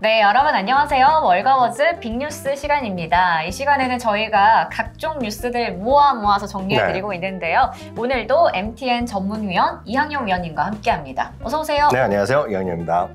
네, 여러분 안녕하세요. 월가워즈 빅뉴스 시간입니다. 이 시간에는 저희가 각종 뉴스들 모아서 정리해드리고 있는데요. 오늘도 MTN 전문위원 이항용 위원님과 함께합니다. 어서 오세요. 네, 안녕하세요. 이항용입니다.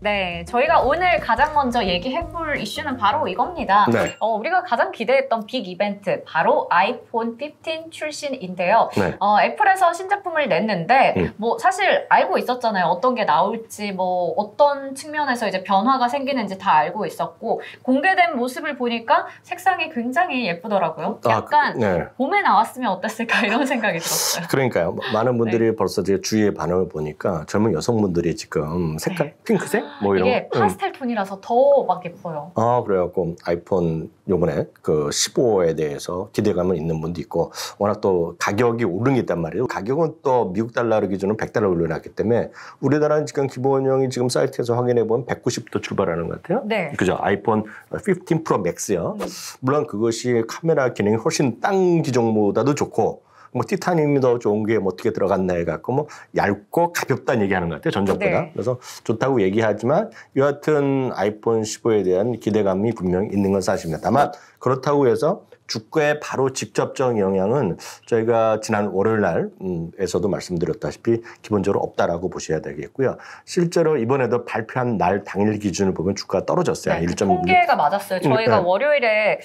네, 저희가 오늘 가장 먼저 얘기해볼 이슈는 바로 이겁니다. 네. 우리가 가장 기대했던 빅 이벤트, 바로 아이폰 15 출신인데요. 네. 애플에서 신제품을 냈는데 뭐 사실 알고 있었잖아요. 어떤 게 나올지, 뭐 어떤 측면에서 이제 변화가 생기는지 다 알고 있었고, 공개된 모습을 보니까 색상이 굉장히 예쁘더라고요. 약간 네. 봄에 나왔으면 어땠을까 이런 생각이 들었어요. 그러니까요. 많은 분들이 네. 벌써 제 주위의 반응을 보니까 젊은 여성분들이 지금 색깔, 네. 핑크색? 뭐 이런 이게 파스텔 톤이라서 더 막 예뻐요. 그래갖고 아이폰 요번에 그 15에 대해서 기대감은 있는 분도 있고, 워낙 또 가격이 오른 게 있단 말이에요. 가격은 또 미국 달러로 기준으로 100달러 올려놨기 때문에 우리나라는 지금 기본형이 지금 사이트에서 확인해보면 190도 출발하는 것 같아요. 네. 그죠? 아이폰 15 프로 맥스요. 물론 그것이 카메라 기능이 훨씬 딴 기종보다도 좋고, 뭐 티타늄이 더 좋은 게 뭐 어떻게 들어갔나 해갖고 뭐 얇고 가볍다는 얘기하는 것 같아요, 전적보다. 네. 그래서 좋다고 얘기하지만 여하튼 아이폰 15에 대한 기대감이 분명히 있는 건 사실입니다. 다만 그렇다고 해서 주가에 바로 직접적 영향은 저희가 지난 월요일 날에서도 말씀드렸다시피 기본적으로 없다라고 보셔야 되겠고요. 실제로 이번에도 발표한 날 당일 기준을 보면 주가가 떨어졌어요. 네, 1.6. 통계가 맞았어요. 저희가 네. 월요일에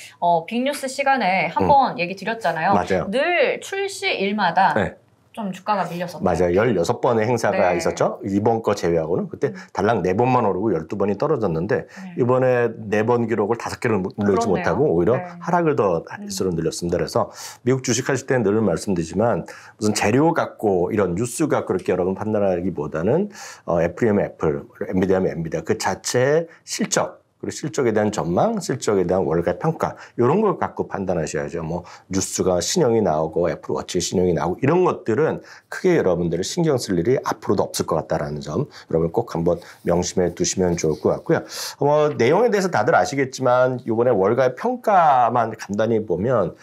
빅뉴스 시간에 한번 얘기 드렸잖아요. 맞아요. 늘 출시일마다 네. 좀 주가가 밀렸었어요. 맞아요. 16번의 행사가 네. 있었죠. 이번 거 제외하고는. 그때 달랑 4번만 오르고 12번이 떨어졌는데 네. 이번에 4번 기록을 5개를 늘리지 그렇네요. 못하고 오히려 네. 하락을 더 수로 늘렸습니다. 그래서 미국 주식하실 때는 늘 말씀드리지만 무슨 재료 갖고 이런 뉴스 갖고 그렇게 여러분 판단하기보다는 애플이면 애플, 엔비디아면 엔비디아 그 자체의 실적, 그리고 실적에 대한 전망, 실적에 대한 월가 평가 이런 걸 갖고 판단하셔야죠. 뭐 뉴스가 신형이 나오고 애플워치 신형이 나오고 이런 것들은 크게 여러분들이 신경 쓸 일이 앞으로도 없을 것 같다라는 점 여러분 꼭 한번 명심해 두시면 좋을 것 같고요. 내용에 대해서 다들 아시겠지만 이번에 월가 평가만 간단히 보면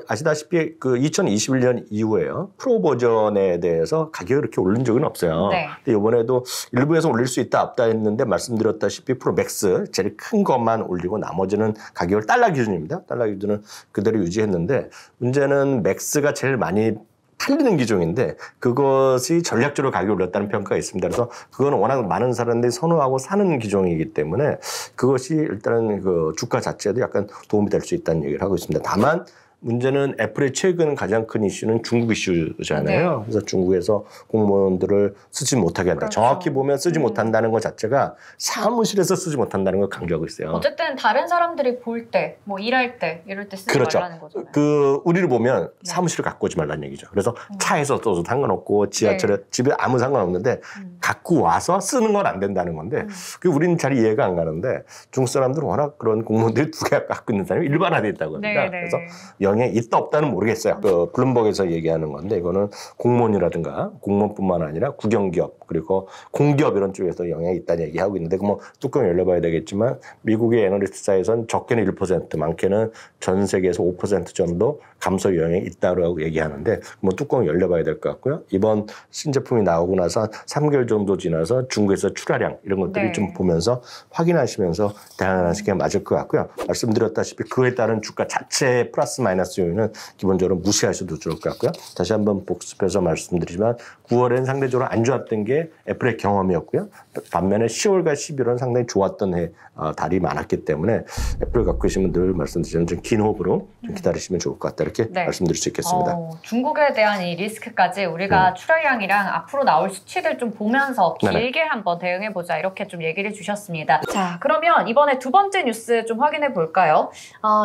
아시다시피 그 2021년 이후에요. 프로 버전에 대해서 가격을 이렇게 올린 적은 없어요. 네. 근데 이번에도 일부에서 올릴 수 있다 없다 했는데 말씀드렸다시피 프로 맥스 제일 큰 것만 올리고 나머지는 가격을 달러 기준입니다. 달러 기준은 그대로 유지했는데 문제는 맥스가 제일 많이 팔리는 기종인데 그것이 전략적으로 가격이 올랐다는 평가가 있습니다. 그래서 그거는 워낙 많은 사람들이 선호하고 사는 기종이기 때문에 그것이 일단은 그 주가 자체에도 약간 도움이 될 수 있다는 얘기를 하고 있습니다. 다만 문제는 애플의 최근 가장 큰 이슈는 중국 이슈잖아요. 네. 그래서 중국에서 공무원들을 쓰지 못하게 한다. 그렇죠. 정확히 보면 쓰지 못한다는 것 자체가 사무실에서 쓰지 못한다는 걸 강조하고 있어요. 어쨌든 다른 사람들이 볼 때, 뭐 일할 때, 이럴 때 쓰지 그렇죠. 말라는 거잖아요. 우리를 보면 네. 사무실을 갖고 오지 말라는 얘기죠. 그래서 차에서 써도 상관없고 지하철에 집에 아무 상관없는데 갖고 와서 쓰는 건 안 된다는 건데 우리는 잘 이해가 안 가는데 중국 사람들은 워낙 그런 공무원들이 두 개 갖고 있는 사람이 일반화되어 있다고 합니다. 네, 네. 그래서 영향이 있다 없다는 모르겠어요. 그 블룸버그에서 얘기하는 건데 이거는 공무원이라든가 공무원뿐만 아니라 국영기업 그리고 공기업 이런 쪽에서 영향이 있다는 얘기하고 있는데 뭐 뚜껑 열려봐야 되겠지만 미국의 애널리스트사에서는 적게는 1% 많게는 전 세계에서 5% 정도 감소 영향이 있다고 얘기하는데 뭐 뚜껑 열려봐야 될 것 같고요. 이번 신제품이 나오고 나서 3개월 정도 지나서 중국에서 출하량 이런 것들을 네. 좀 보면서 확인하시면서 대응하시는 게 맞을 것 같고요. 말씀드렸다시피 그에 따른 주가 자체의 플러스 마이너스 요인은 기본적으로 무시하셔도 좋을 것 같고요. 다시 한번 복습해서 말씀드리지만 9월엔 상대적으로 안 좋았던 게 애플의 경험이었고요. 반면에 10월과 11월은 상당히 좋았던 달이 많았기 때문에 애플을 갖고 계시면 늘 말씀드리지만 좀 긴 호흡으로 좀 기다리시면 좋을 것 같다 이렇게 네. 말씀드릴 수 있겠습니다. 중국에 대한 이 리스크까지 우리가 출하량이랑 앞으로 나올 수치들 좀 보면서 길게 한번 대응해보자 이렇게 좀 얘기를 주셨습니다. 자, 그러면 이번에 두 번째 뉴스 좀 확인해 볼까요?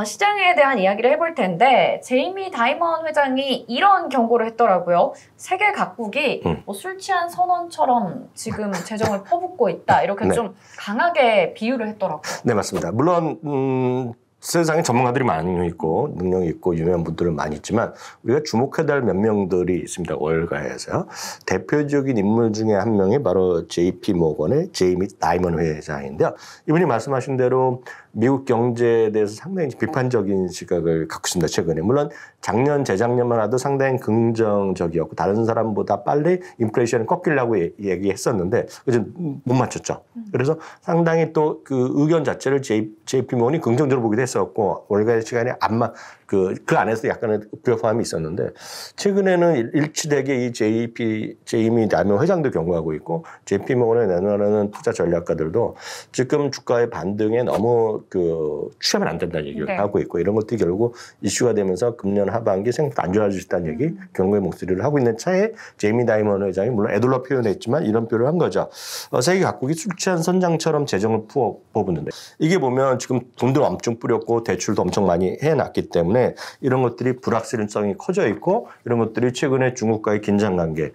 시장에 대한 이야기를 해볼 텐데 제이미 다이먼 회장이 이런 경고를 했더라고요. 세계 각국이 뭐 술 취한 선원처럼 지금 재정을 퍼붓고 있다 이렇게 네. 좀 강하게 비유를 했더라고요. 네, 맞습니다. 물론 세상에 전문가들이 많이 있고 능력이 있고 유명한 분들은 많이 있지만 우리가 주목해야 될 몇 명들이 있습니다. 월가에서요. 대표적인 인물 중에 한 명이 바로 JP 모건의 제이미 다이먼 회장인데요. 이분이 말씀하신 대로 미국 경제에 대해서 상당히 비판적인 시각을 갖고 있습니다. 최근에. 물론 작년, 재작년만 해도 상당히 긍정적이었고 다른 사람보다 빨리 인플레이션을 꺾이려고 얘기했었는데 그래서 못 맞췄죠. 그래서 상당히 또 그 의견 자체를 JP 모건이 긍정적으로 보기도 했었고 월가의 시간에 그 안에서 약간의 불협화음이 있었는데 최근에는 일치되게 이 제이미 다이먼 회장도 경고하고 있고 JP 모건에 내놓는 투자 전략가들도 지금 주가의 반등에 너무 취하면 안 된다는 얘기를 네. 하고 있고 이런 것들이 결국 이슈가 되면서 금년 하반기 생각도 안 좋아질 수 있다는 얘기 경고의 목소리를 하고 있는 차에 제이미 다이먼 회장이 물론 애둘러 표현했지만 이런 표현을 한 거죠. 세계 각국이 술 취한 선장처럼 재정을 퍼붓는데 이게 보면 지금 돈도 엄청 뿌렸고 대출도 엄청 많이 해놨기 때문에 이런 것들이 불확실성이 커져 있고 이런 것들이 최근에 중국과의 긴장관계,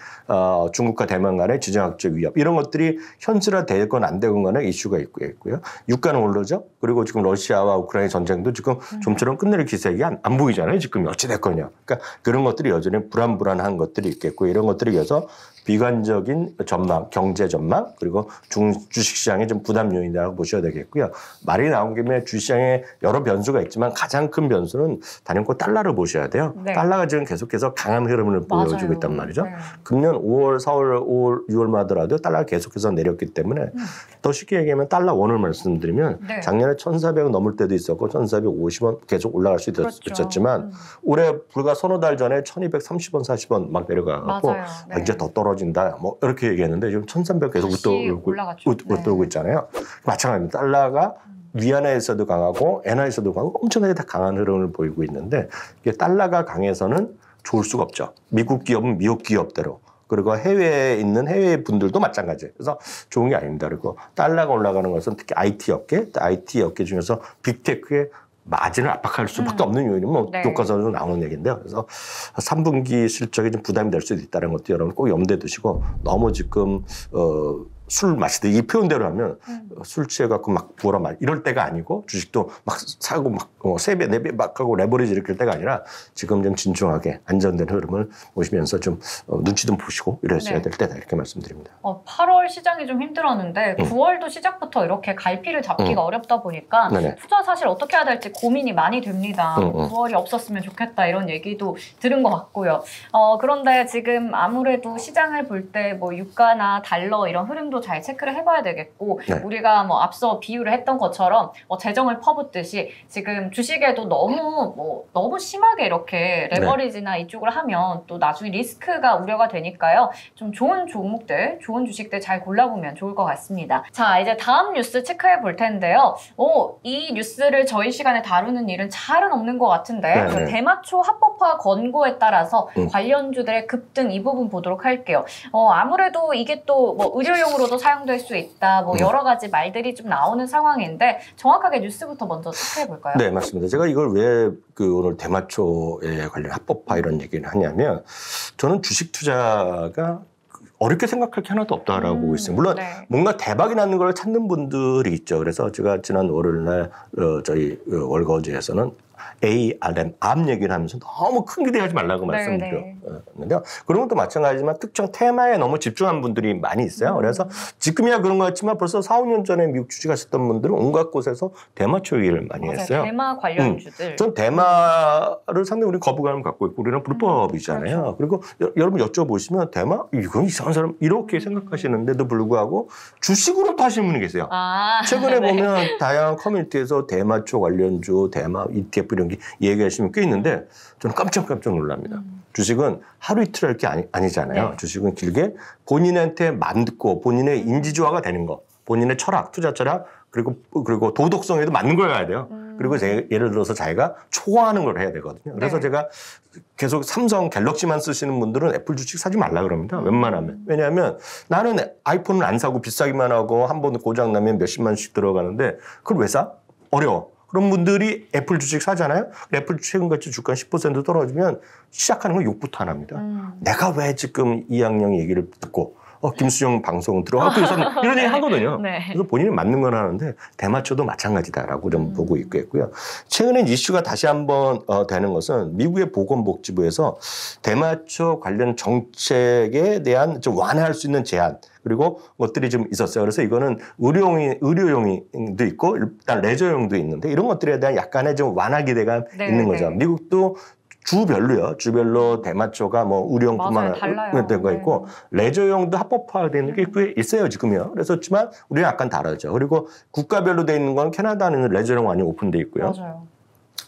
중국과 대만 간의 지정학적 위협 이런 것들이 현실화되건 안 되건 간에 이슈가 있고요. 유가는 오르죠. 그리고 지금 러시아와 우크라이나 전쟁도 지금 좀처럼 끝낼 기색이 안 보이잖아요. 지금 어찌됐거냐. 그러니까 그런 것들이 여전히 불안한 것들이 있겠고 이런 것들이 위해서 비관적인 전망, 경제 전망 그리고 주식시장의 좀 부담 요인이라고 보셔야 되겠고요. 말이 나온 김에 주식시장에 여러 변수가 있지만 가장 큰 변수는 단연코 달러를 보셔야 돼요. 네. 달러가 지금 계속해서 강한 흐름을 보여주고 있단 말이죠. 네. 금년 5월, 4월, 5월, 6월만 하더라도 달러가 계속해서 내렸기 때문에 더 쉽게 얘기하면 달러 원을 말씀드리면 네. 작년에 1,400원 넘을 때도 있었고 1,450원 계속 올라갈 수 있었지만 올해 불과 서너 달 전에 1,230원, 40원 막 내려가고 네. 이제 더 떨어진다. 뭐 이렇게 얘기했는데 지금 1,300 계속 웃돌고 있잖아요. 마찬가지입니다. 달러가 위안화에서도 강하고 엔화에서도 강하고 엄청나게 다 강한 흐름을 보이고 있는데 이게 달러가 강해서는 좋을 수가 없죠. 미국 기업은 미국 기업대로 그리고 해외에 있는 해외 분들도 마찬가지예요. 그래서 좋은 게 아닙니다. 그리고 달러가 올라가는 것은 특히 IT 업계 중에서 빅테크의 마진을 압박할 수밖에 없는 요인은 뭐 네. 교과서에서 나오는 얘기인데요. 그래서 3분기 실적이 좀 부담이 될 수도 있다는 것도 여러분 꼭 염두에 두시고 너무 지금 술 마시듯 이 표현대로 하면 술 취해갖고 막 부어라 말 이럴 때가 아니고 주식도 막 사고 막 3배, 4배 막 하고 레버리지 일으킬 때가 아니라 지금 좀 진중하게 안정된 흐름을 보시면서 좀 눈치 좀 보시고 이러셔야 될 때다 이렇게 말씀드립니다. 8월 시장이 좀 힘들었는데 9월도 시작부터 이렇게 갈피를 잡기가 어렵다 보니까 네네. 투자 사실 어떻게 해야 될지 고민이 많이 됩니다. 9월이 없었으면 좋겠다 이런 얘기도 들은 것 같고요. 그런데 지금 아무래도 시장을 볼 때 뭐 유가나 달러 이런 흐름도 잘 체크를 해봐야 되겠고 네. 우리가 뭐 앞서 비유를 했던 것처럼 재정을 퍼붓듯이 지금 주식에도 너무 심하게 이렇게 레버리지나 이쪽을 하면 또 나중에 리스크가 우려가 되니까요. 좀 좋은 종목들, 좋은 주식들 잘 골라보면 좋을 것 같습니다. 자, 이제 다음 뉴스 체크해 볼 텐데요. 이 뉴스를 저희 시간에 다루는 일은 잘은 없는 것 같은데 네. 대마초 합법화 권고에 따라서 관련주들의 급등 이 부분 보도록 할게요. 아무래도 이게 또 뭐 의료용으로도 사용될 수 있다. 뭐 여러 가지 말들이 좀 나오는 상황인데 정확하게 뉴스부터 먼저 체크해 볼까요? 네, 맞습니다. 제가 이걸 왜 오늘 대마초에 관련 합법화 이런 얘기를 하냐면 저는 주식 투자가 어렵게 생각할 게 하나도 없다라고 보고 있어요. 물론 뭔가 대박이 나는 걸 찾는 분들이 있죠. 그래서 제가 지난 월요일 날 저희 월거지에서는 ARM, 암 얘기를 하면서 너무 큰 기대하지 말라고 말씀드렸는데요. 그런 것도 마찬가지지만 특정 테마에 너무 집중한 분들이 많이 있어요. 그래서 지금이야 그런 것 같지만 벌써 4, 5년 전에 미국 주식하셨던 분들은 온갖 곳에서 대마초 얘기를 많이 했어요. 대마 관련주들. 전 대마를 상당히 우리 거부감을 갖고 있고 우리는 불법이잖아요. 그리고 여러분 여쭤보시면 대마? 이건 이상한 사람 이렇게 생각하시는데도 불구하고 주식으로 또 하시는 분이 계세요. 최근에 보면 다양한 커뮤니티에서 대마초 관련주, 대마 ETF 이런 게 얘기하시면 꽤 있는데 저는 깜짝 놀랍니다. 주식은 하루 이틀 할 게 아니잖아요. 주식은 길게 본인한테 맞고 본인의 인지조화가 되는 거, 본인의 철학, 투자 철학 그리고 도덕성에도 맞는 걸 해야 돼요. 그리고 예를 들어서 자기가 초과하는 걸 해야 되거든요. 그래서 제가 계속 삼성 갤럭시만 쓰시는 분들은 애플 주식 사지 말라 그럽니다. 웬만하면. 왜냐하면 나는 아이폰을 안 사고 비싸기만 하고 한 번 고장 나면 몇십만씩 들어가는데 그걸 왜 사? 어려워. 그런 분들이 애플 주식 사잖아요. 애플 최근같이 주가 10% 떨어지면 시작하는 건 욕부터 안 합니다. 내가 왜 지금 이학년 얘기를 듣고 김수정 방송 들어가고 이런 얘기 하거든요. 네. 그래서 본인이 맞는 건 하는데 대마초도 마찬가지다라고 좀 보고 있고요. 최근에 이슈가 다시 한번 되는 것은 미국의 보건복지부에서 대마초 관련 정책에 대한 좀 완화할 수 있는 제한 그리고 것들이 좀 있었어요. 그래서 이거는 의료용도 있고 일단 레저용도 있는데 이런 것들에 대한 약간의 좀 완화 기대가 네, 있는 거죠. 네. 미국도 주별로 대마초가 뭐 의료용뿐만 아니라 된 거 있고 레저용도 합법화되는 게 꽤 있어요 지금요. 그렇지만 우리는 약간 다르죠. 그리고 국가별로 돼 있는 건 캐나다는 레저용 완전 오픈돼 있고요. 맞아요.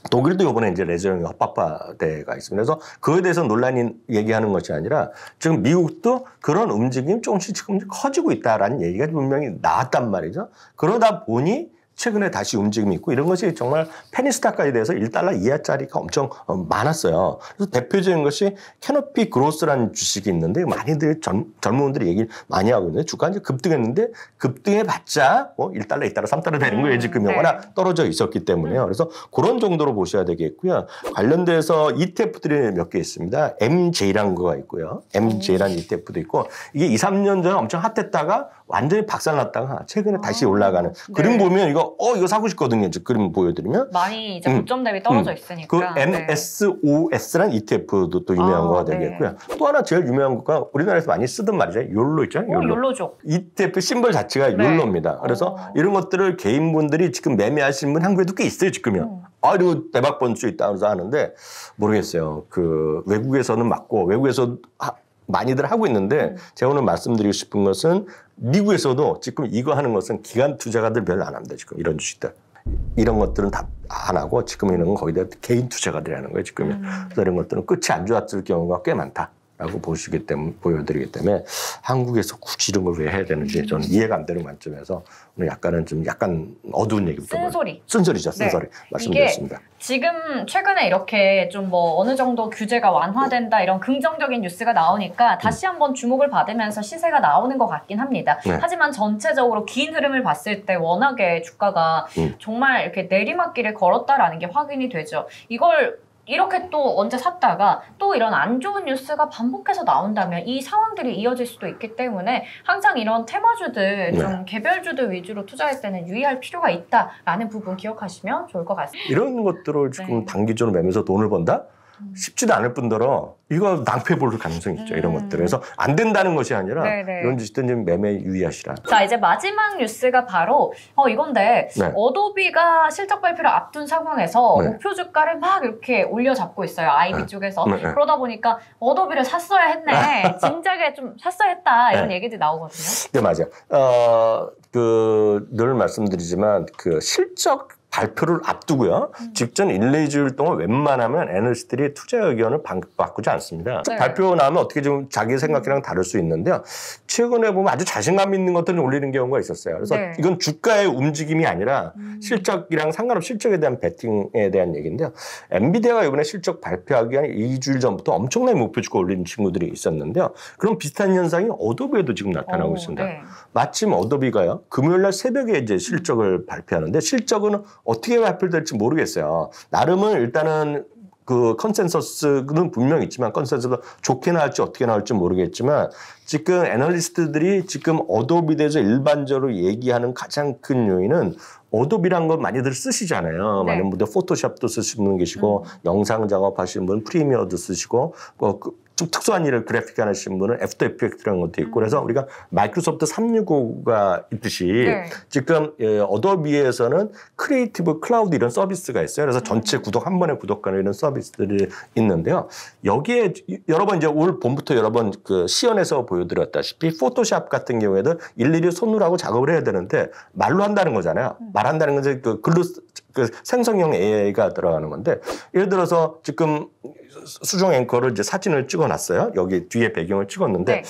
독일도 이번에 이제 레저용이 합법화돼가 있습니다. 그래서 그거에 대해서 논란이 얘기하는 것이 아니라 지금 미국도 그런 움직임이 조금씩 지금 커지고 있다라는 얘기가 분명히 나왔단 말이죠. 그러다 보니 최근에 다시 움직임이 있고 이런 것이 정말 페니스타까지 돼서 1달러 이하짜리가 엄청 많았어요. 그래서 대표적인 것이 캐노피 그로스라는 주식이 있는데 많이들 젊은 분들이 얘기를 많이 하고 있는데 주가가 이제 급등했는데 급등해봤자 뭐 1달러, 2달러, 3달러 되는 거예요. 지금 네. 워낙 떨어져 있었기 때문에요. 그래서 그런 정도로 보셔야 되겠고요. 관련돼서 ETF들이 몇 개 있습니다. MJ라는 거가 있고요. MJ라는 ETF도 있고 이게 2, 3년 전에 엄청 핫했다가 완전히 박살났다가 최근에 다시 올라가는 그림 보면 이거 사고 싶거든요. 그림 보여드리면 많이 이제 고점 대비 떨어져 있으니까. 그 MSOS라는 ETF도 또 유명한 거가 되겠고요. 또 하나 제일 유명한 거가 우리나라에서 많이 쓰던 말이죠. 욜로 있잖아요. 욜로죠. ETF 심벌 자체가 욜로입니다. 그래서 이런 것들을 개인분들이 지금 매매하시는 분 한국에도 꽤 있어요. 지금요. 이거 대박 번 수 있다 그래서 하는데 모르겠어요. 그 외국에서는 맞고 외국에서 많이들 하고 있는데 제가 오늘 말씀드리고 싶은 것은 미국에서도 지금 이거 하는 것은 기관 투자가들 별로 안 합니다. 지금 이런 주식들. 이런 것들은 다 안 하고 지금 이런 건 거의 다 개인 투자가들이 하는 거예요. 지금. 그래서 이런 것들은 끝이 안 좋았을 경우가 꽤 많다라고 보여드리기 때문에 한국에서 굳이 이런 걸 왜 해야 되는지 저는 이해가 안 되는 관점에서 오늘 약간 어두운 얘기부터. 쓴소리죠. 쓴소리. 네. 말씀드렸습니다. 이게 지금 최근에 이렇게 좀 뭐 어느 정도 규제가 완화된다 이런 긍정적인 뉴스가 나오니까 다시 한번 주목을 받으면서 시세가 나오는 것 같긴 합니다. 네. 하지만 전체적으로 긴 흐름을 봤을 때 워낙에 주가가 정말 이렇게 내리막길을 걸었다라는 게 확인이 되죠. 이걸 이렇게 또 언제 샀다가 또 이런 안 좋은 뉴스가 반복해서 나온다면 이 상황들이 이어질 수도 있기 때문에 항상 이런 테마주들 좀 개별주들 위주로 투자할 때는 유의할 필요가 있다라는 부분 기억하시면 좋을 것 같습니다. 이런 것들을 지금 단기적으로 매면서 돈을 번다? 쉽지도 않을 뿐더러 이거 낭패 볼 가능성이 있죠. 이런 것들. 그래서 안 된다는 것이 아니라 이런 주식들 좀 매매 유의하시라. 자, 이제 마지막 뉴스가 바로 이건데 어도비가 실적 발표를 앞둔 상황에서 목표 주가를 막 이렇게 올려잡고 있어요. IB 쪽에서. 그러다 보니까 어도비를 샀어야 했네. 진작에 좀 샀어야 했다. 이런 얘기들이 나오거든요. 네, 맞아요. 늘 말씀드리지만 그 실적 발표를 앞두고요. 직전 1, 2주일 동안 웬만하면 애널리스트들이 투자 의견을 바꾸지 않습니다. 발표 나오면 어떻게 좀 자기 생각이랑 다를 수 있는데요. 최근에 보면 아주 자신감 있는 것들을 올리는 경우가 있었어요. 그래서 이건 주가의 움직임이 아니라 실적이랑 상관없이 실적에 대한 베팅에 대한 얘기인데요. 엔비디아가 이번에 실적 발표하기 한 2주일 전부터 엄청나게 목표 주가 올리는 친구들이 있었는데요. 그런 비슷한 현상이 어도비에도 지금 나타나고 있습니다. 마침 어도비가요. 금요일날 새벽에 이제 실적을 발표하는데 실적은 어떻게 발표될지 모르겠어요. 나름은 일단은 그 컨센서스는 분명히 있지만 컨센서스가 좋게 나올지 어떻게 나올지 모르겠지만 지금 애널리스트들이 지금 어도비에 대해서 일반적으로 얘기하는 가장 큰 요인은 어도비란 건 많이들 쓰시잖아요. 많은 분들 포토샵도 쓰시는 분 계시고 영상 작업하시는 분 프리미어도 쓰시고 좀 특수한 일을 그래픽 하시는 분은 애프터 이펙트라는 것도 있고 그래서 우리가 마이크로소프트 365가 있듯이 지금 어도비에서는 크리에이티브 클라우드 이런 서비스가 있어요. 그래서 전체 구독 한 번에 구독하는 이런 서비스들이 있는데요. 여기에 여러 번 이제 올 봄부터 여러 번 그 시연에서 보여드렸다시피 포토샵 같은 경우에도 일일이 손으로 하고 작업을 해야 되는데 말로 한다는 거잖아요. 말한다는 건 그 글로 생성형 AI가 들어가는 건데 예를 들어서 지금 수정 앵커를 이제 사진을 찍어놨어요. 여기 뒤에 배경을 찍었는데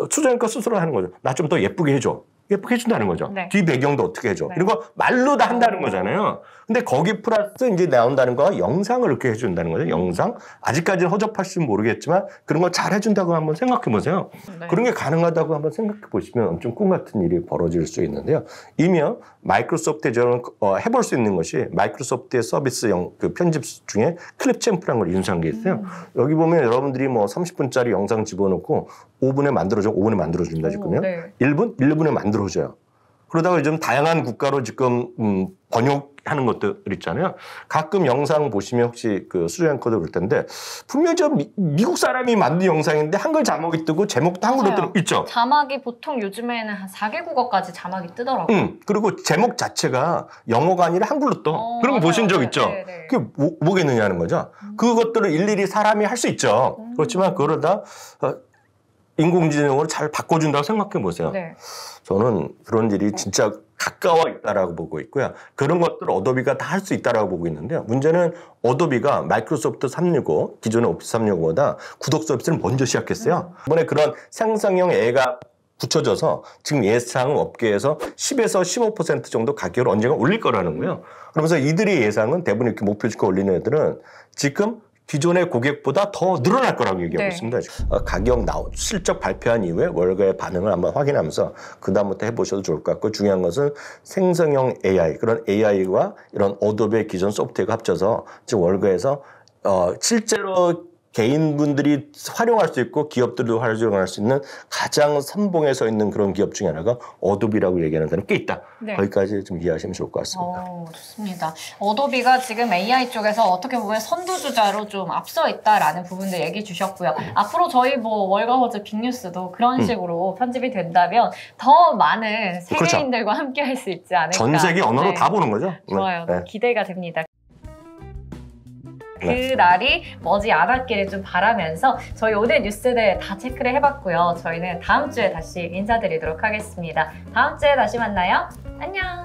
수정 앵커 스스로 하는 거죠. 나 좀 더 예쁘게 해줘. 예쁘게 해준다는 거죠. 네. 뒤 배경도 어떻게 해줘. 네. 그리고 말로 다 한다는 거잖아요. 근데 거기 플러스 이제 나온다는 거가 영상을 이렇게 해준다는 거죠. 영상. 아직까지는 허접할지는 모르겠지만 그런 거 잘 해준다고 한번 생각해 보세요. 네. 그런 게 가능하다고 한번 생각해 보시면 엄청 꿈 같은 일이 벌어질 수 있는데요. 이며 마이크로소프트에 저는 해볼 수 있는 것이 마이크로소프트의 서비스 그 편집 중에 클립 챔프라는 걸 인수한 게 있어요. 여기 보면 여러분들이 뭐 30분짜리 영상 집어넣고 5분에 만들어줘. 5분에 만들어준다 지금요. 네. 1분? 1분에 만들어줘요. 그러다가 요즘 다양한 국가로 지금 번역하는 것들 있잖아요. 가끔 영상 보시면 혹시 그 수리 앵커도 그럴 텐데 분명히 저 미국 사람이 만든 영상인데 한글 자막이 뜨고 제목도 한글로 뜨고 있죠. 자막이 보통 요즘에는 한 4개 국어까지 자막이 뜨더라고요. 그리고 제목 자체가 영어가 아니라 한글로 떠. 그런 거 맞아요. 보신 적 네, 있죠? 네, 네. 그게 뭐겠느냐는 거죠. 그것들을 일일이 사람이 할 수 있죠. 그렇지만 그걸 다 인공지능으로 잘 바꿔준다고 생각해 보세요. 네. 저는 그런 일이 진짜 가까워 있다라고 보고 있고요. 그런 것들을 어도비가 다 할 수 있다라고 보고 있는데요. 문제는 어도비가 마이크로소프트 365, 기존의 오피스 365보다 구독 서비스를 먼저 시작했어요. 이번에 그런 생성형 애가 붙여져서 지금 예상은 업계에서 10에서 15% 정도 가격을 언젠가 올릴 거라는 거예요. 그러면서 이들의 예상은 대부분 이렇게 목표주가 올리는 애들은 지금 기존의 고객보다 더 늘어날 거라고 얘기하고 있습니다. 가격 실적 발표한 이후에 월가의 반응을 한번 확인하면서 그다음부터 해보셔도 좋을 것 같고 중요한 것은 생성형 AI, 그런 AI와 이런 어도비의 기존 소프트웨어가 합쳐서 지금 월가에서 실제로 개인분들이 활용할 수 있고 기업들도 활용할 수 있는 가장 선봉에 서 있는 그런 기업 중에 하나가 어도비라고 얘기하는 데는 꽤 있다. 네. 거기까지 좀 이해하시면 좋을 것 같습니다. 좋습니다. 어도비가 지금 AI 쪽에서 어떻게 보면 선두주자로 좀 앞서 있다라는 부분들 얘기해 주셨고요. 앞으로 저희 뭐 월가워즈 빅뉴스도 그런 식으로 편집이 된다면 더 많은 세계인들과 함께 할 수 있지 않을까. 전 세계 언어로 네. 다 보는 거죠. 좋아요. 네. 기대가 됩니다. 그 네. 날이 머지 않았기를 좀 바라면서 저희 오늘 뉴스들 다 체크를 해봤고요. 저희는 다음 주에 다시 인사드리도록 하겠습니다. 다음 주에 다시 만나요. 안녕.